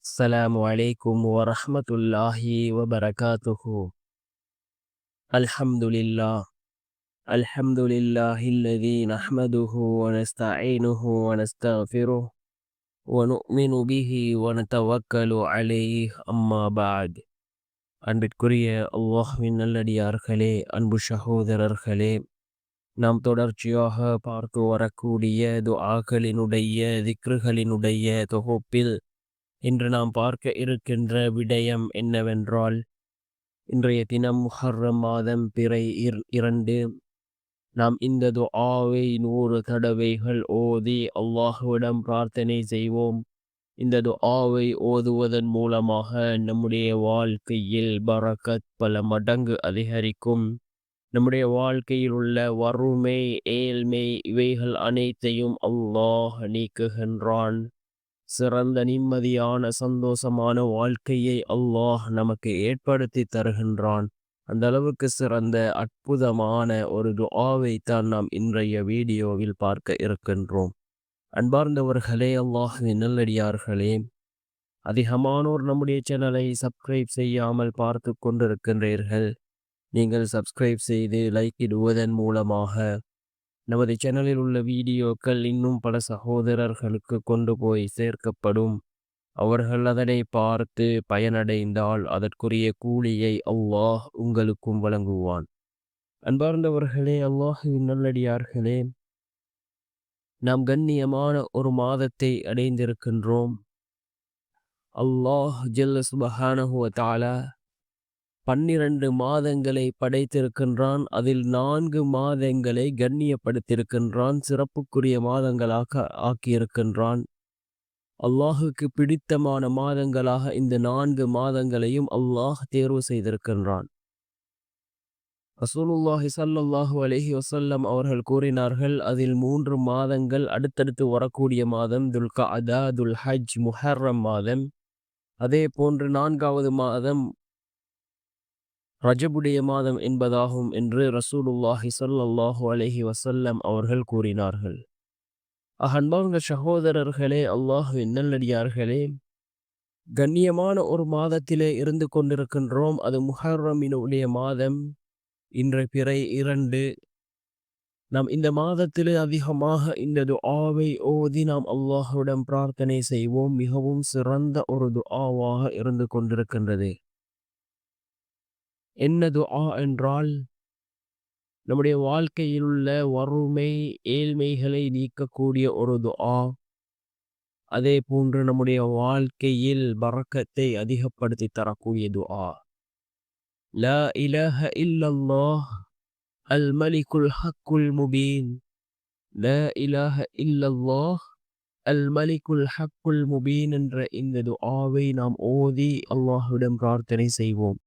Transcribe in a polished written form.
السلام عليكم ورحمة الله وبركاته. الحمد لله. الحمد لله الذي نحمده ونستعينه ونستغفره ونؤمن به ونتوكل عليه أما بعد. அன்பிற்குரிய அல்லாஹ்வின் நல்லடியார்களே, அன்பு சகோதரர்களே, நாம் தொடர்ச்சியாக பார்த்து வரக்கூடிய துஆக்களினுடைய திக்ருகளினுடைய தொகுப்பில் இன்று நாம் பார்க்க இருக்கின்ற விடயம் என்னவென்றால், இன்றைய தினம் முஹர்ரம் மாதம் பிறை 2. நாம் இந்த துஆவை 100 தடவைகள் ஓதி அல்லாஹ்விடம் பிரார்த்தனை செய்வோம். இந்த துஆவை ஓதுவதன் மூலமாக நம்முடைய வாழ்க்கையில் பரக்கத் பல மடங்கு அதிகரிக்கும். நம்முடைய வாழ்க்கையில் உள்ள வறுமை, ஏழ்மை இவைகள் அனைத்தையும் அல்லாஹ் நீக்குகின்றான். சிறந்த நிம்மதியான சந்தோஷமான வாழ்க்கையை அல்லாஹ் நமக்கு ஏற்படுத்தி தருகின்றான். அந்த அளவுக்கு சிறந்த அற்புதமான ஒரு துஆவைத்தான் நாம் இன்றைய வீடியோவில் பார்க்க இருக்கின்றோம். அன்பார்ந்தவர்களே, அல்லாஹ்வின் நல்லடியார்களே, அதிகமானோர் நம்முடைய சேனலை சப்ஸ்கிரைப் செய்யாமல் பார்த்து கொண்டிருக்கின்றீர்கள். நீங்கள் சப்ஸ்கிரைப் செய்து லைக் இடுவதன் மூலமாக நமது சேனலில் உள்ள வீடியோக்கள் இன்னும் பல சகோதரர்களுக்கு கொண்டு போய் சேர்க்கப்படும். அவர்கள் அதனை பார்த்து பயனடைந்தால் அதற்குரிய கூலியை அல்லாஹ் உங்களுக்கும் வழங்குவான். அன்பார்ந்தவர்களே, அல்லாஹ்வின் நல்லடியார்களே, நாம் கண்ணியமான ஒரு மாதத்தை அடைந்திருக்கின்றோம். அல்லாஹ் ஜல்ல சுப்ஹானஹு வ தஆலா 12 மாதங்களை படைத்திருக்கின்றான். அதில் 4 மாதங்களை கண்ணியப்படுத்தியிருக்கின்றான், சிறப்புக்குரிய மாதங்களாக ஆக்கியிருக்கின்றான். அல்லாஹுக்கு பிடித்தமான மாதங்களாக இந்த 4 மாதங்களையும் அல்லாஹ் தேர்வு செய்திருக்கின்றான். ரசூலுல்லாஹி ஸல்லல்லாஹு அலைஹி வஸல்லம் அவர்கள் கூறினார்கள், அதில் 3 மாதங்கள் அடுத்தடுத்து வரக்கூடிய மாதம் துல்கஅதா, துல்ஹஜ், முஹர்ரம் மாதம். அதே போன்று 4வது மாதம் ரஜபுடைய மாதம் என்பதாகும் என்று ரசூலுல்லாஹி ஸல்லல்லாஹு அலைஹி வஸல்லம் அவர்கள் கூறினார்கள். அன்பார்ந்த சகோதரர்களே, அல்லாஹ்வின் நல்லடியார்களே, கண்ணியமான ஒரு மாதத்திலே இருந்து கொண்டிருக்கின்றோம். அது முஹர்ரமினுடைய மாதம். இன்று பிறை 2. நாம் இந்த மாதத்திலே அதிகமாக இந்த துஆவை ஓதி நாம் அல்லாஹ்விடம் பிரார்த்தனை செய்வோம். மிகவும் சிறந்த ஒரு துஆவாக இருந்து கொண்டிருக்கின்றது. என்ன துஆ என்றால், நம்முடைய வாழ்க்கையில் உள்ள வறுமை, ஏழ்மைகளை நீக்கக்கூடிய ஒரு துஆ. அதே போன்று நம்முடைய வாழ்க்கையில் பரக்கத்தை அதிகப்படுத்தி தரக்கூடிய துஆ. லா இலாஹ இல்லல்லாஹ் அல் மலிக்குல் ஹக்குல் முபீன். லா இலாஹ இல்லல்லாஹ் அல் மலிக்குல் ஹக்குல் முபீன் என்ற இந்த துஆவை நாம் ஓதி அல்லாஹ்விடம் பிரார்த்தனை செய்வோம்.